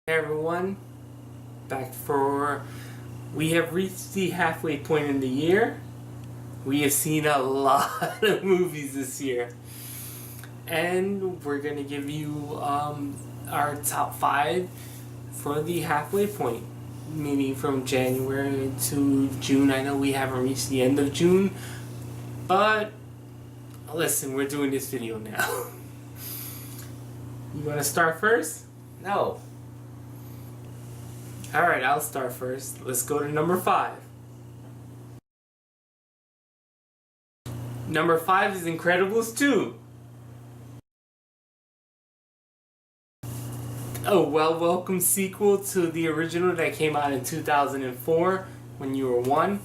Hey everyone, we have reached the halfway point in the year. We have seen a lot of movies this year. And we're going to give you our top 5 for the halfway point. Meaning from January to June. I know we haven't reached the end of June. But, listen, we're doing this video now. You want to start first? No. Alright, I'll start first. Let's go to number 5. Number 5 is Incredibles 2. A welcome sequel to the original that came out in 2004 when you were 1.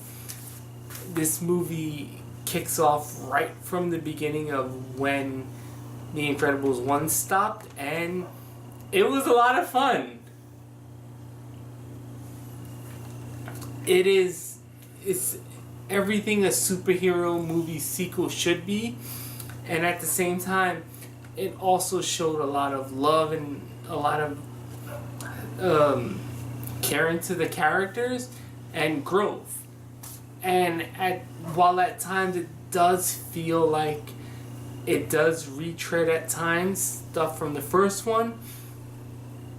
This movie kicks off right from the beginning of when The Incredibles 1 stopped, and it was a lot of fun. It's everything a superhero movie sequel should be, and at the same time it also showed a lot of love and a lot of care into the characters and growth. And while at times it does feel like it does retread at times stuff from the first one,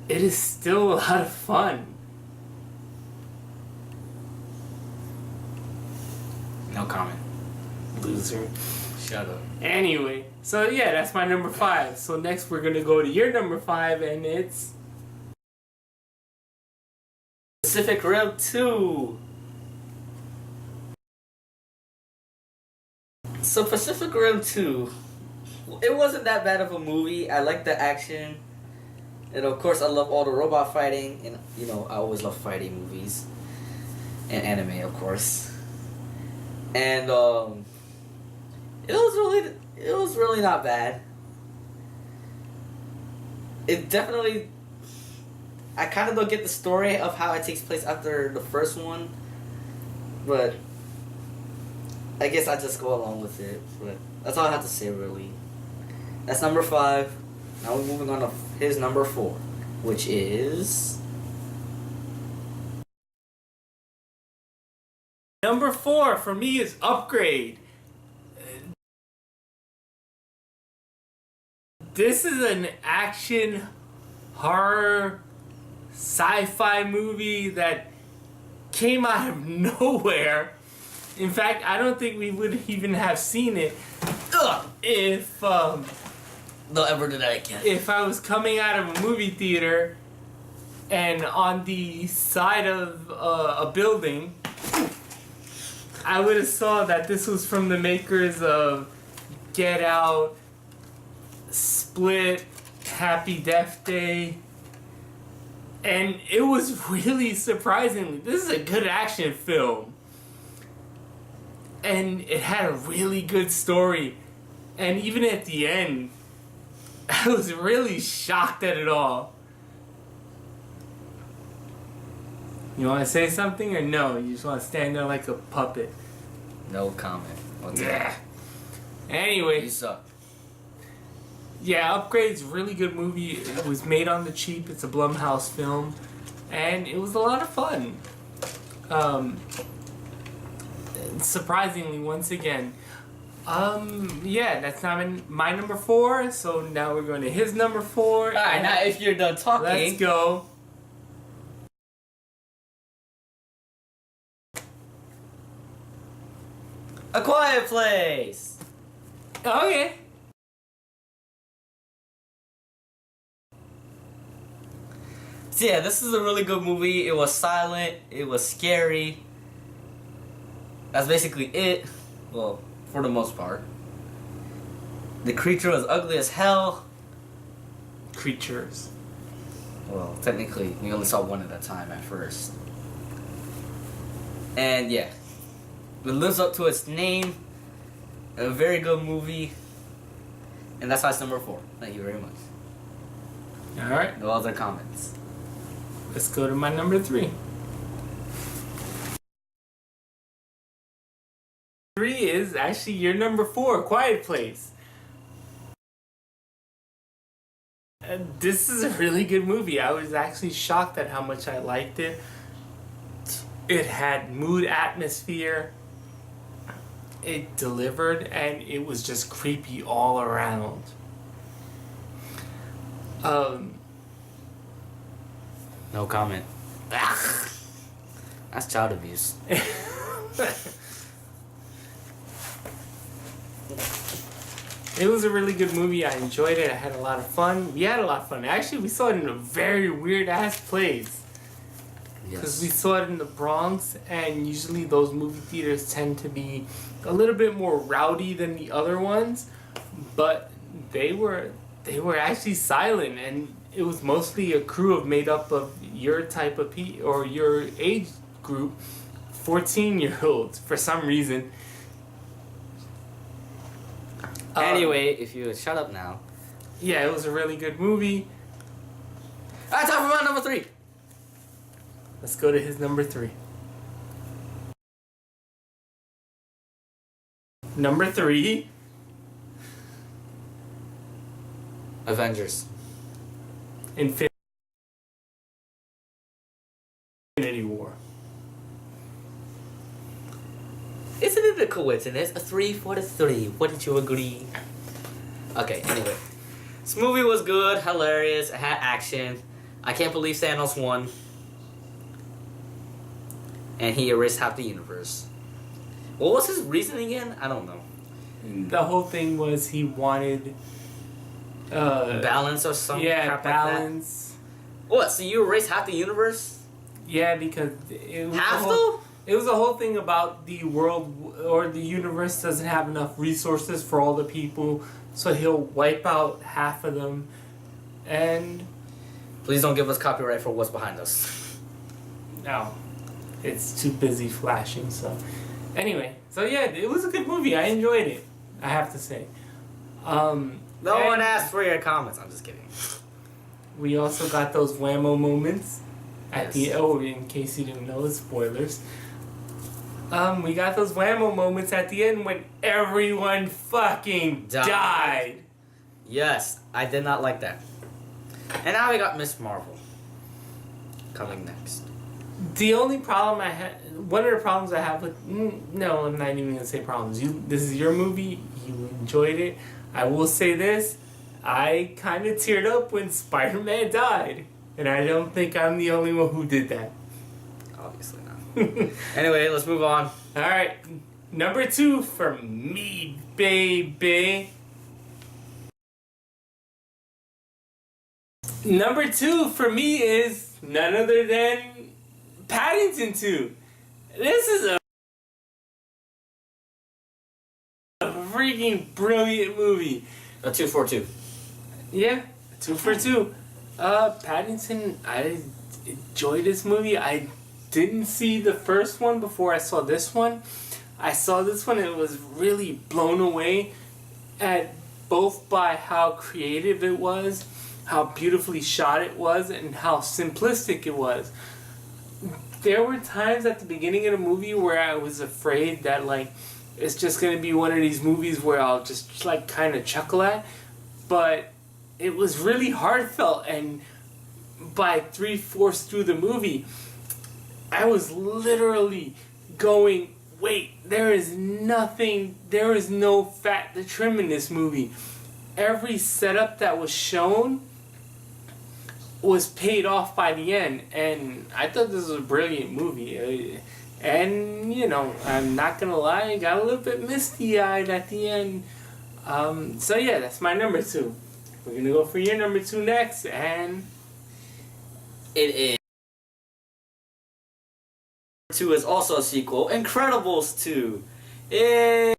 it is still a lot of fun. No comment. Loser. Shut up. Anyway, so yeah, that's my number 5. So next we're gonna go to your number 5, and it's Pacific Rim 2. So Pacific Rim 2, it wasn't that bad of a movie. I like the action. And of course I love all the robot fighting. And you know, I always love fighting movies. And anime, of course. And it was really not bad. It definitely, I kind of don't get the story of how it takes place after the first one, but I guess I just go along with it. But that's all I have to say, really. That's number 5. Now we're moving on to his number 4, which is number 4 for me is Upgrade. This is an action, horror, sci-fi movie that came out of nowhere. In fact, I don't think we would even have seen it if they'll ever do that again. If I was coming out of a movie theater and on the side of a building, I would have saw that this was from the makers of Get Out, Split, Happy Death Day, and it was really surprising. This is a good action film, and it had a really good story, and even at the end, I was really shocked at it all. You want to say something or no? You just want to stand there like a puppet? No comment. Yeah. Anyway. You suck. Yeah, Upgrade's a really good movie. It was made on the cheap. It's a Blumhouse film. And it was a lot of fun. Surprisingly, once again. Yeah, that's not my number 4. So now we're going to his number 4. Alright, now if you're done talking, let's go. A Quiet Place. Okay. So yeah, this is a really good movie. It was silent. It was scary. That's basically it. Well, for the most part. The creature was ugly as hell. Creatures. Well, technically, we only saw one at a time at first. And yeah, it lives up to its name. A very good movie. And that's why it's number 4. Thank you very much. Alright. No other comments. Let's go to my number 3. 3 is actually your number 4, Quiet Place. This is a really good movie. I was actually shocked at how much I liked it. It had mood, atmosphere. It delivered, and it was just creepy all around. No comment. That's child abuse. It was a really good movie. I enjoyed it. I had a lot of fun. We had a lot of fun. Actually, we saw it in a very weird ass place. Because we saw it in the Bronx, and usually those movie theaters tend to be a little bit more rowdy than the other ones, but they were actually silent, and it was mostly a crew made up of your type of or your age group, 14-year-olds for some reason. Anyway, if you would shut up now. Yeah, it was a really good movie. Alright, time for my number 3. Let's go to his number 3. Number 3. Avengers. Infinity War. Isn't it a coincidence? A 3 for the 3. Wouldn't you agree? Okay, anyway. This movie was good, hilarious, it had action. I can't believe Thanos won. And he erased half the universe. What was his reason again? I don't know. The whole thing was he wanted... balance or something? Yeah, balance. Like that? What, so you erased half the universe? Yeah, because it was half though? It was a whole thing about the world or the universe doesn't have enough resources for all the people, so he'll wipe out half of them. And please don't give us copyright for what's behind us. No. It's too busy flashing, so... Anyway, so yeah, it was a good movie. I enjoyed it, I have to say. No one asked for your comments. I'm just kidding. We also got those whammo moments at Yes. in case you didn't know, spoilers. We got those whammo moments at the end when everyone fucking died. Yes, I did not like that. And now we got Miss Marvel coming next. The only problem I had, one of the problems I have with, no, I'm not even gonna say problems. This is your movie. You enjoyed it. I will say this: I kind of teared up when Spider-Man died, and I don't think I'm the only one who did that. Obviously not. Anyway, let's move on. All right, number 2 for me, baby. Number 2 for me is none other than Paddington 2. This is a freaking brilliant movie. A 2 for 2. Yeah, 2 for 2. Paddington, I enjoyed this movie. I didn't see the first one before I saw this one. I saw this one and it was really blown away at both by how creative it was, how beautifully shot it was, and how simplistic it was. There were times at the beginning of the movie where I was afraid that, like, it's just going to be one of these movies where I'll just, like, kind of chuckle at. But it was really heartfelt, and by 3/4 through the movie, I was literally going, wait, there is no fat to trim in this movie. Every setup that was shown was paid off by the end, and I thought this was a brilliant movie. And, you know, I'm not gonna lie, I got a little bit misty-eyed at the end. So yeah, that's my number 2. We're gonna go for your number 2 next, and... It is. 2 is also a sequel, Incredibles 2. Yay!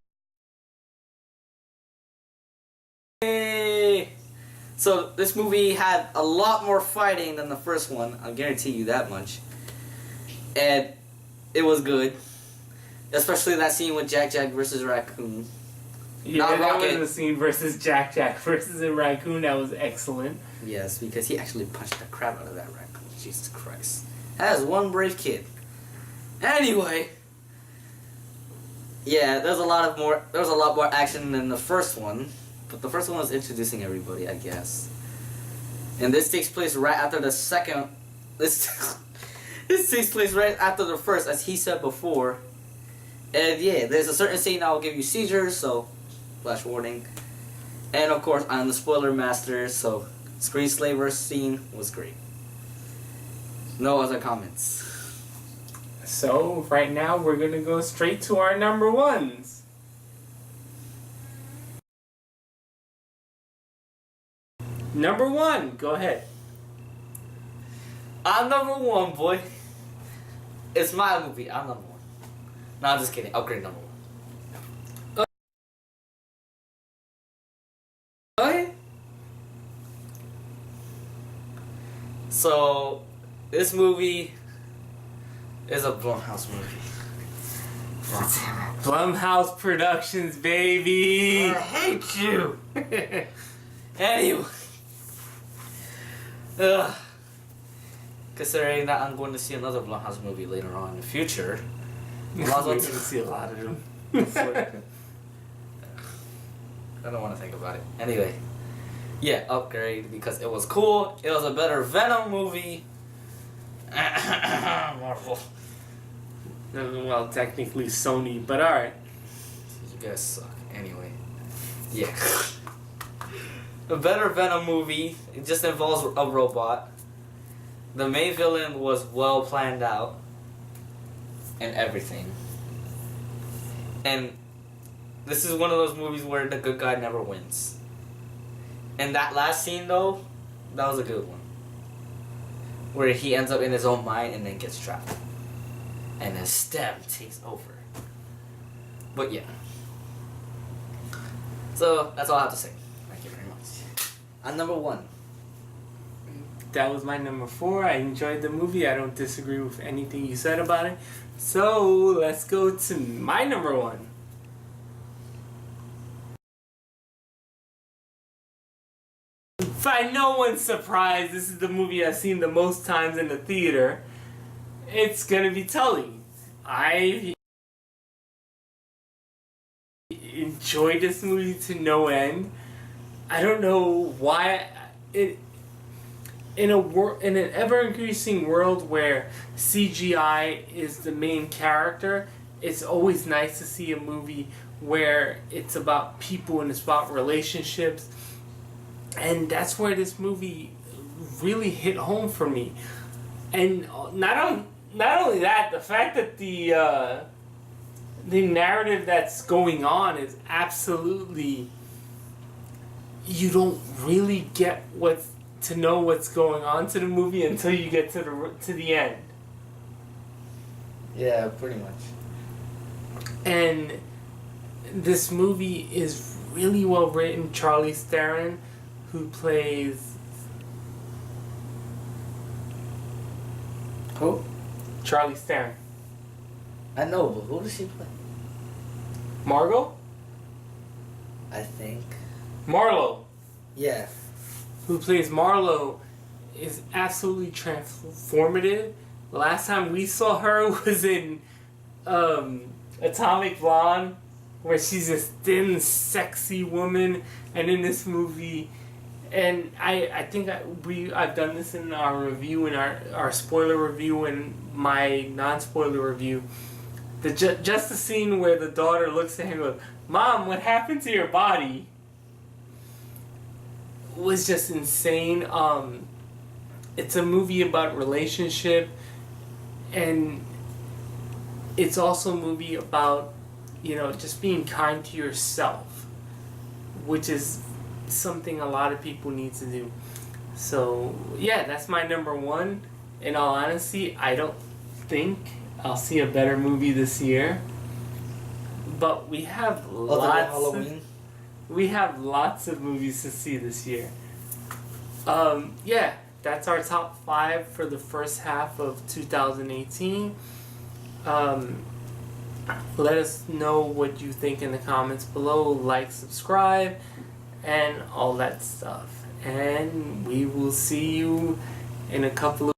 So this movie had a lot more fighting than the first one, I'll guarantee you that much. And it was good. Especially that scene with Jack versus Raccoon. Yeah, Not that Rocket. was the scene versus Jack versus a raccoon. That was excellent. Yes, because he actually punched the crap out of that raccoon. Jesus Christ. That is one brave kid. Anyway. Yeah, there was a lot more action than the first one. But the first one was introducing everybody, I guess. And this takes place right after the second. This this takes place right after the first, as he said before. And yeah, there's a certain scene that will give you seizures, so flash warning. And of course, I'm the spoiler master, so Screenslaver scene was great. No other comments. So right now we're gonna go straight to our number ones. Number one, go ahead. I'm number one, boy. It's my movie. I'm number one. No, I'm just kidding. Upgrade number one. Okay. So, this movie is a Blumhouse movie. Blumhouse Productions, baby. I hate you. Anyway. Considering that I'm going to see another Blumhouse movie later on in the future, We're gonna see a lot of them. I don't want to think about it. Anyway, yeah, Upgrade because it was cool. It was a better Venom movie. Marvel. Well, technically Sony, but alright. You guys suck. Anyway, yeah. A better Venom movie. It just involves a robot. The main villain was well planned out. And everything. And this is one of those movies where the good guy never wins. And that last scene though, that was a good one. Where he ends up in his own mind and then gets trapped. And then STEM takes over. But yeah. So that's all I have to say. Thank you very much. I'm number one. That was my number 4. I enjoyed the movie. I don't disagree with anything you said about it. So let's go to my number 1. By no one's surprise, this is the movie I've seen the most times in the theater. It's gonna be Tully. I enjoyed this movie to no end. I don't know why it. In an ever increasing world where CGI is the main character, it's always nice to see a movie where it's about people and it's about relationships. And that's where this movie really hit home for me. And not only that, the fact that the narrative that's going on is absolutely, you don't really get to know what's going on to the movie until you get to the end. Yeah, pretty much. And this movie is really well written. Charlize Theron, who plays... Who? Charlize Theron. I know, but who does she play? Margot? I think. Marlo. Yeah. Who plays Marlo is absolutely transformative. The last time we saw her was in Atomic Blonde, where she's this thin, sexy woman, and in this movie, and I think I've done this in our review, in our spoiler review and my non-spoiler review. Just the scene where the daughter looks at him and goes, "Mom, what happened to your body?" was just insane. It's a movie about relationship, and it's also a movie about, just being kind to yourself, which is something a lot of people need to do. So yeah, that's my number 1. In all honesty, I don't think I'll see a better movie this year, but we have we have lots of movies to see this year. Yeah, that's our top 5 for the first half of 2018. Let us know what you think in the comments below. Like, subscribe, and all that stuff. And we will see you in a couple of